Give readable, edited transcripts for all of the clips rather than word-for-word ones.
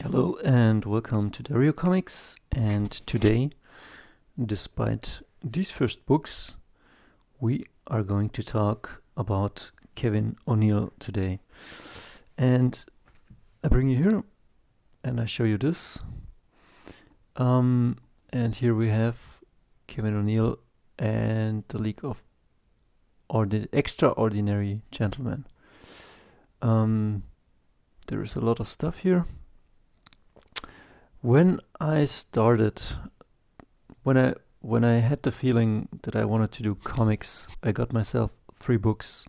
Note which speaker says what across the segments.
Speaker 1: Hello and welcome to Dario Comics. And today, despite these first books, we are going to talk about Kevin O'Neill today. And I bring you here and I show you this. And here we have Kevin O'Neill and the League of Extraordinary Gentlemen. There is a lot of stuff here. When I started, when I had the feeling that I wanted to do comics, I got myself 3 books.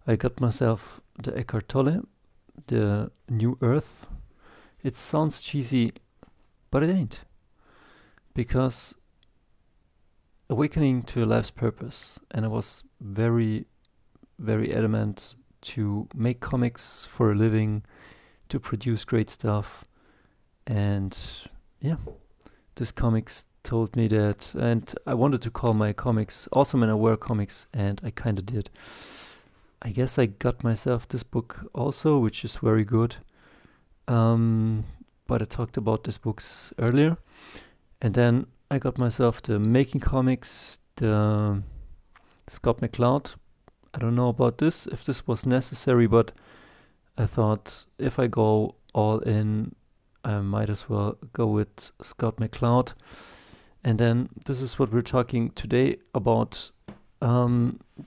Speaker 1: I got myself the Eckhart Tolle, the New Earth. It sounds cheesy, but it ain't. Because awakening to a life's purpose, and I was very, very adamant to make comics for a living, to produce great stuff. And yeah, this comics told me that, and I wanted to call my comics Awesome and Aware Comics, and I kind of did. I guess I got myself this book also, which is very good. But I talked about these books earlier. And then I got myself the Making Comics, the Scott McCloud. I don't know about this, if this was necessary, but I thought if I go all in, I might as well go with Scott McCloud. And then this is what we're talking today about.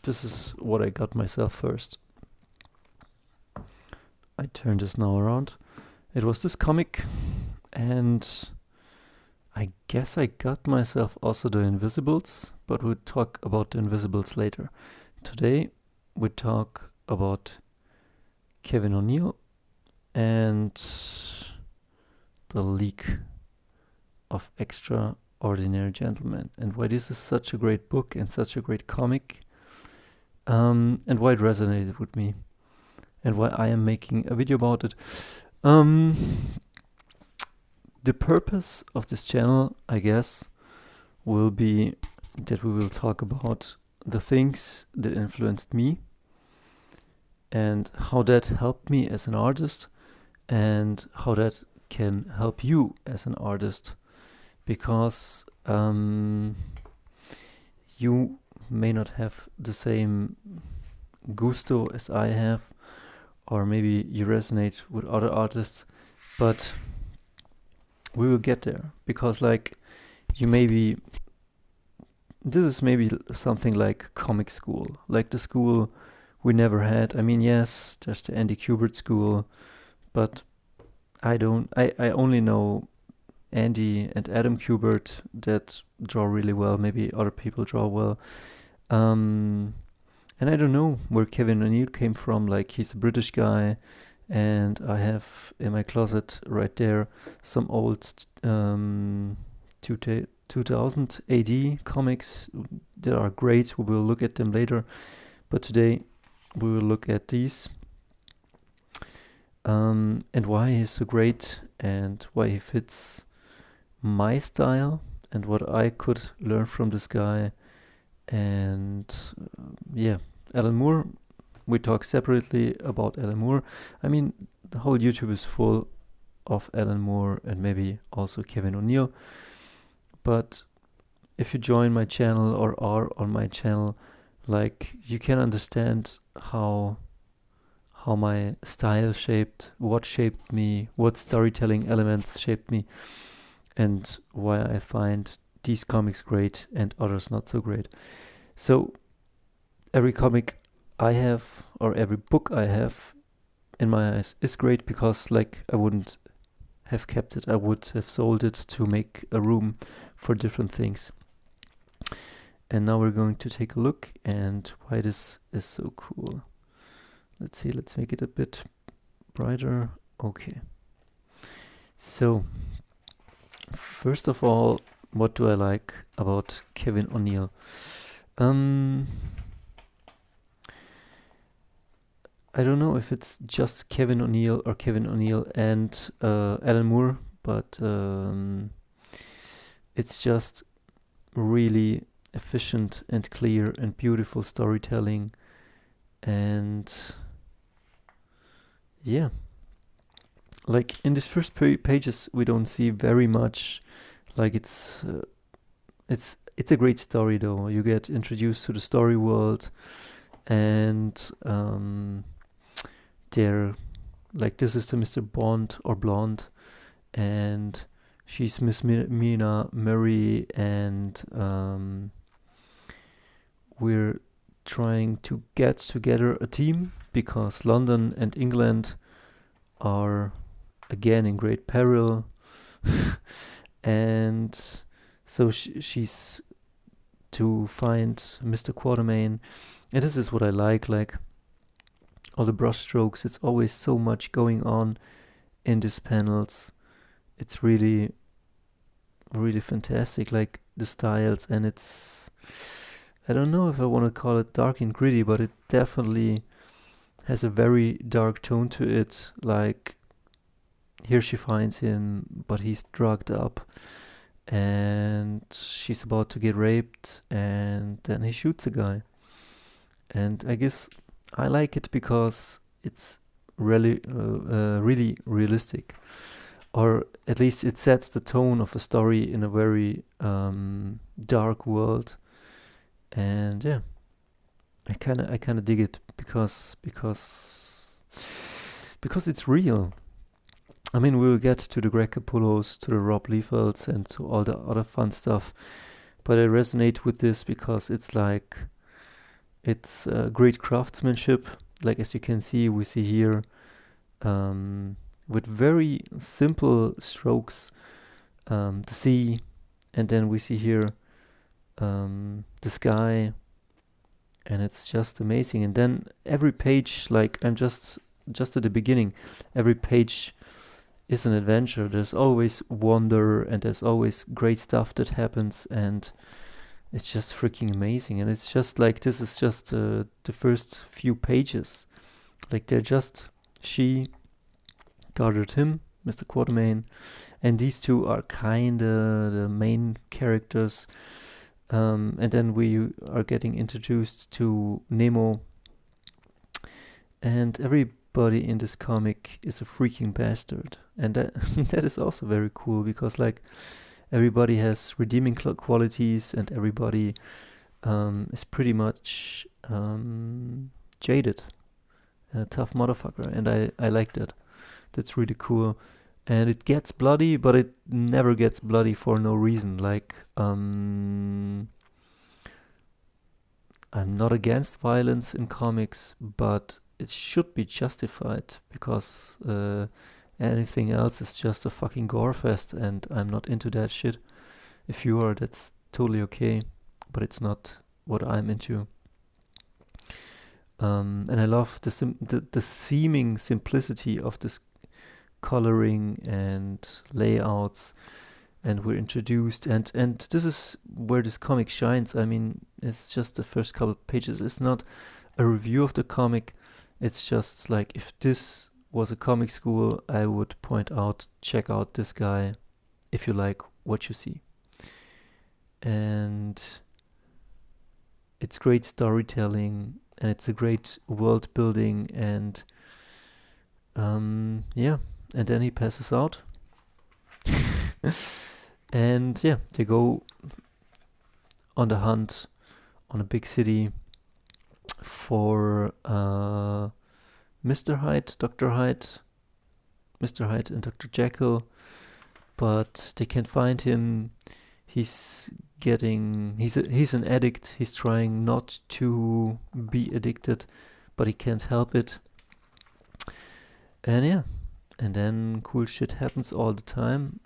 Speaker 1: This is what I got myself first. I turn this now around. It was this comic, and I guess I got myself also the Invisibles, but we'll talk about the Invisibles later. Today we talk about Kevin O'Neill and the League of Extraordinary Gentlemen, and why this is such a great book and such a great comic, and why it resonated with me, and why I am making a video about it. The purpose of this channel, I guess, will be that we will talk about the things that influenced me and how that helped me as an artist, and how that can help you as an artist, because you may not have the same gusto as I have, or maybe you resonate with other artists, but we will get there, because this is maybe something like comic school, like the school we never had. I mean, yes, there's the Andy Kubert school, but I only know Andy and Adam Kubert that draw really well. Maybe other people draw well. And I don't know where Kevin O'Neill came from. Like, he's a British guy, and I have in my closet right there some old 2000 AD comics that are great. We will look at them later. But today we will look at these. And why he's so great, and why he fits my style, and what I could learn from this guy. And Alan Moore. We talk separately about Alan Moore. I mean, the whole YouTube is full of Alan Moore and maybe also Kevin O'Neill. But if you join my channel or are on my channel, like, you can understand how my style shaped me, what storytelling elements shaped me, and why I find these comics great and others not so great. So every comic I have, or every book I have, in my eyes, is great, because I wouldn't have kept it. I would have sold it to make a room for different things. And now we're going to take a look and why this is so cool. Let's see, let's make it a bit brighter. Okay. So, first of all, what do I like about Kevin O'Neill? I don't know if it's just Kevin O'Neill or Kevin O'Neill and Alan Moore, but it's just really efficient and clear and beautiful storytelling, and yeah, like in these first pages we don't see very much. Like it's a great story though. You get introduced to the story world, and they're like, this is the Mr. Bond or Blonde, and she's Miss Mina Murray, and we're trying to get together a team because London and England are again in great peril. And so she's to find Mr. Quatermain. And this is what I like all the brush strokes. It's always so much going on in these panels. It's really, really fantastic, like the styles, and it's, I don't know if I want to call it dark and gritty, but it definitely has a very dark tone to it. Like, here she finds him, but he's drugged up, and she's about to get raped, and then he shoots a guy. And I guess I like it because it's really, really realistic, or at least it sets the tone of a story in a very dark world. And yeah, I kind of dig it because it's real. I mean, we will get to the Greg Capullos, to the Rob Liefelds, and to all the other fun stuff, but I resonate with this because it's like, it's great craftsmanship. Like, as you can see, we see here with very simple strokes the sea, and then we see here the sky, and it's just amazing. And then every page, like, I'm just at the beginning, every page is an adventure. There's always wonder, and there's always great stuff that happens, and it's just freaking amazing. And it's just like, this is just the first few pages. Like, they're just, she guarded him, Mr. Quatermain, and these two are kinda the main characters. And then we are getting introduced to Nemo, and everybody in this comic is a freaking bastard. And that that is also very cool, because like, everybody has redeeming qualities, and everybody is pretty much jaded and a tough motherfucker. And I like that. That's really cool. And it gets bloody, but it never gets bloody for no reason. Like, I'm not against violence in comics, but it should be justified, because anything else is just a fucking gore fest, and I'm not into that shit. If you are, that's totally okay, but it's not what I'm into. And I love the seeming simplicity of this coloring and layouts, and we're introduced, and this is where this comic shines. I mean, it's just the first couple of pages. It's not a review of the comic. It's just like, if this was a comic school, I would point out, check out this guy if you like what you see. And it's great storytelling, and it's a great world building, and yeah, and then he passes out. And yeah, they go on the hunt on a big city for Mr. Hyde, Dr. Hyde, Mr. Hyde and Dr. Jekyll, but they can't find him. He's an addict. He's trying not to be addicted, but he can't help it. And yeah, and then cool shit happens all the time.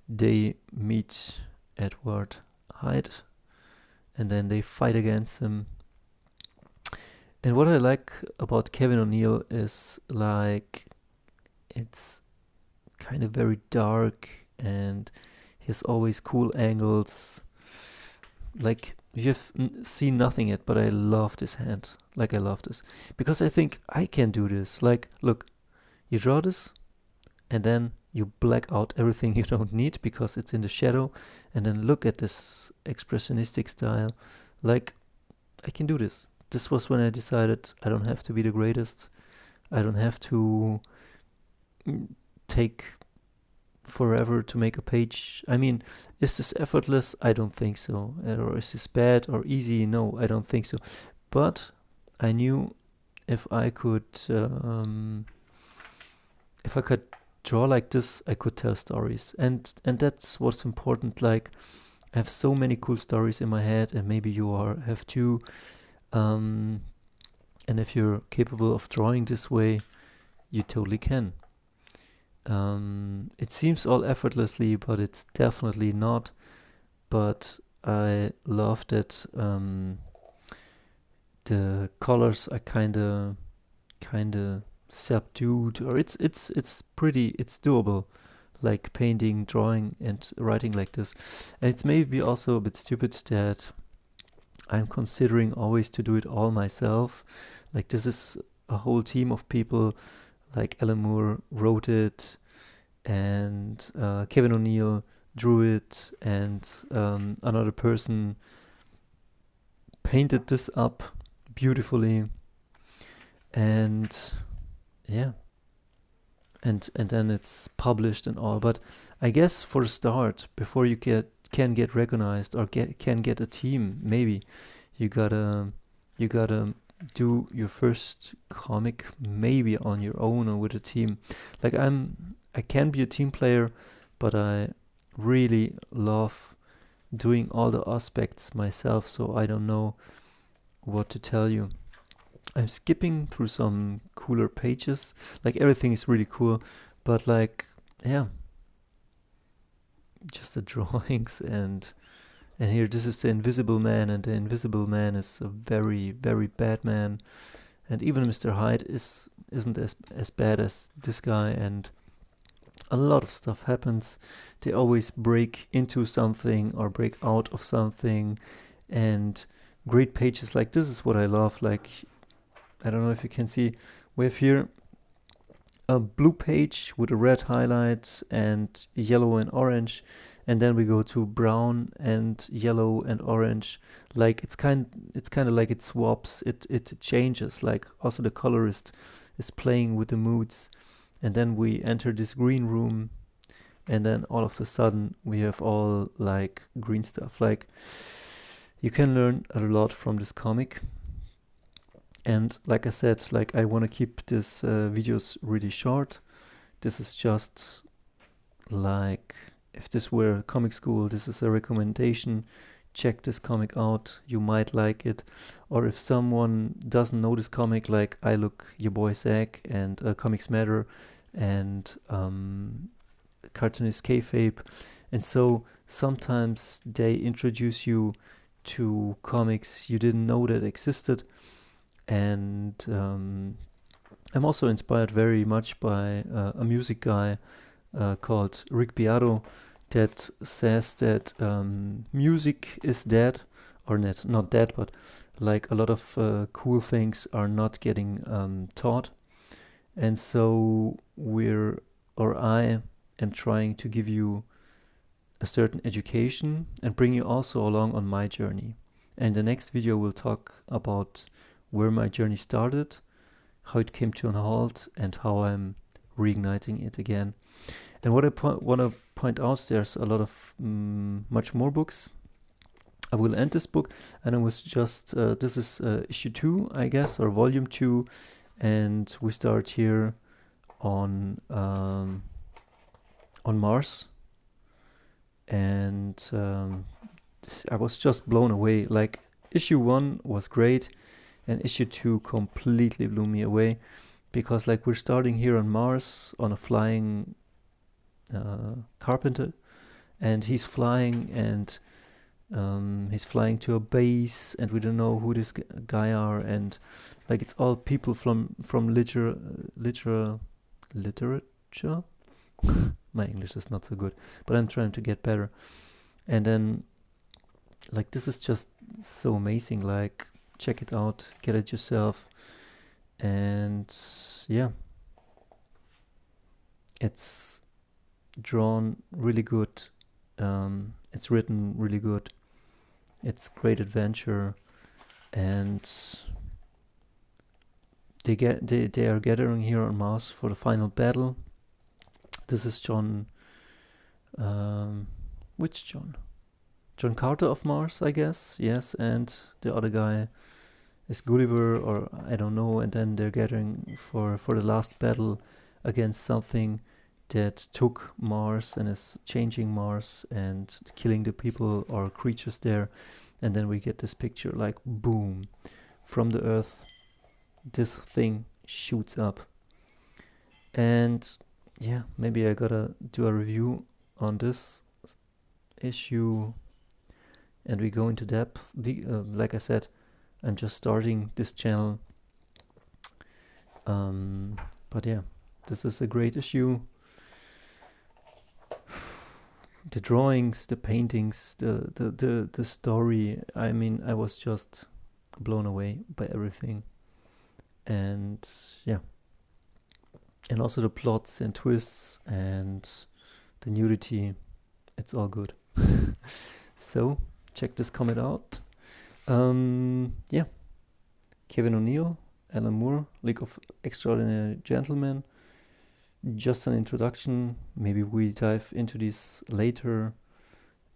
Speaker 1: They meet Edward Hyde, and then they fight against him. And what I like about Kevin O'Neill is, like, it's kind of very dark, and he has always cool angles. Like, you've seen nothing yet, but I love this hand. Like, I love this, because I think I can do this. Like, look, you draw this, and then you black out everything you don't need because it's in the shadow, and then look at this expressionistic style. Like, I can do this. This was when I decided I don't have to be the greatest. I don't have to take forever to make a page. I mean, is this effortless? I don't think so. Or is this bad or easy? No, I don't think so. But I knew if I could draw like this, I could tell stories, and that's what's important. Like, I have so many cool stories in my head, and maybe you have too. And if you're capable of drawing this way, you totally can. It seems all effortlessly, but it's definitely not. But I love that the colors are kinda subdued, or it's pretty, it's doable, like painting, drawing, and writing like this. And it's maybe also a bit stupid that I'm considering always to do it all myself. Like, this is a whole team of people. Like, Alan Moore wrote it, and Kevin O'Neill drew it, and another person painted this up beautifully, and yeah, and then it's published and all. But I guess for the start, before you can get recognized or can get a team, maybe you gotta do your first comic maybe on your own or with a team. Like, I can be a team player, but I really love doing all the aspects myself, so I don't know what to tell you. I'm skipping through some cooler pages. Like, everything is really cool, but like, yeah, just the drawings. And here, this is the Invisible Man, and the Invisible Man is a very, very bad man. And even Mr. Hyde isn't as bad as this guy, and a lot of stuff happens. They always break into something or break out of something, and great pages like this is what I love. Like, I don't know if you can see, we have here a blue page with a red highlight and yellow and orange, and then we go to brown and yellow and orange. Like, it's kind of like it swaps, it changes. Like, also the colorist is playing with the moods, and then we enter this green room, and then all of a sudden we have all like green stuff. Like, you can learn a lot from this comic. And like I said, like, I want to keep this videos really short. This is just like, if this were comic school, this is a recommendation. Check this comic out, you might like it. Or if someone doesn't know this comic, like I Look, Your Boy Zach, and Comics Matter, and Cartoonist Kayfabe. And so sometimes they introduce you to comics you didn't know that existed. And I'm also inspired very much by a music guy called Rick Beato, that says that music is dead, or not dead, but like a lot of cool things are not getting taught. And so I am trying to give you a certain education and bring you also along on my journey. And the next video will talk about where my journey started, how it came to a halt, and how I'm reigniting it again. And what I want to point out, there's a lot of much more books. I will end this book, and it was just this is issue 2, I guess, or volume 2, and we start here on Mars. And I was just blown away. Like, issue 1 was great, and issue 2 completely blew me away, because like, we're starting here on Mars on a flying carpenter, and he's flying, and he's flying to a base, and we don't know who this guy are, and like, it's all people from literature. My English is not so good, but I'm trying to get better. And then, like, this is just so amazing. Like, check it out, get it yourself. And yeah, it's drawn really good, it's written really good, it's great adventure, and they are gathering here on Mars for the final battle. This is John, which John? John Carter of Mars, I guess. Yes, and the other guy is Gulliver, or I don't know. And then they're gathering for the last battle against something that took Mars and is changing Mars and killing the people or creatures there. And then we get this picture, like boom, from the Earth, this thing shoots up. And yeah, maybe I gotta do a review on this issue, and we go into depth. Like I said, I'm just starting this channel, but yeah, this is a great issue. The drawings, the paintings, the story, I mean, I was just blown away by everything. And yeah, and also the plots and twists and the nudity, it's all good. So check this comic out. Yeah, Kevin O'Neill, Alan Moore, League of Extraordinary Gentlemen. Just an introduction. Maybe we dive into this later,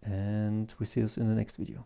Speaker 1: and we see us in the next video.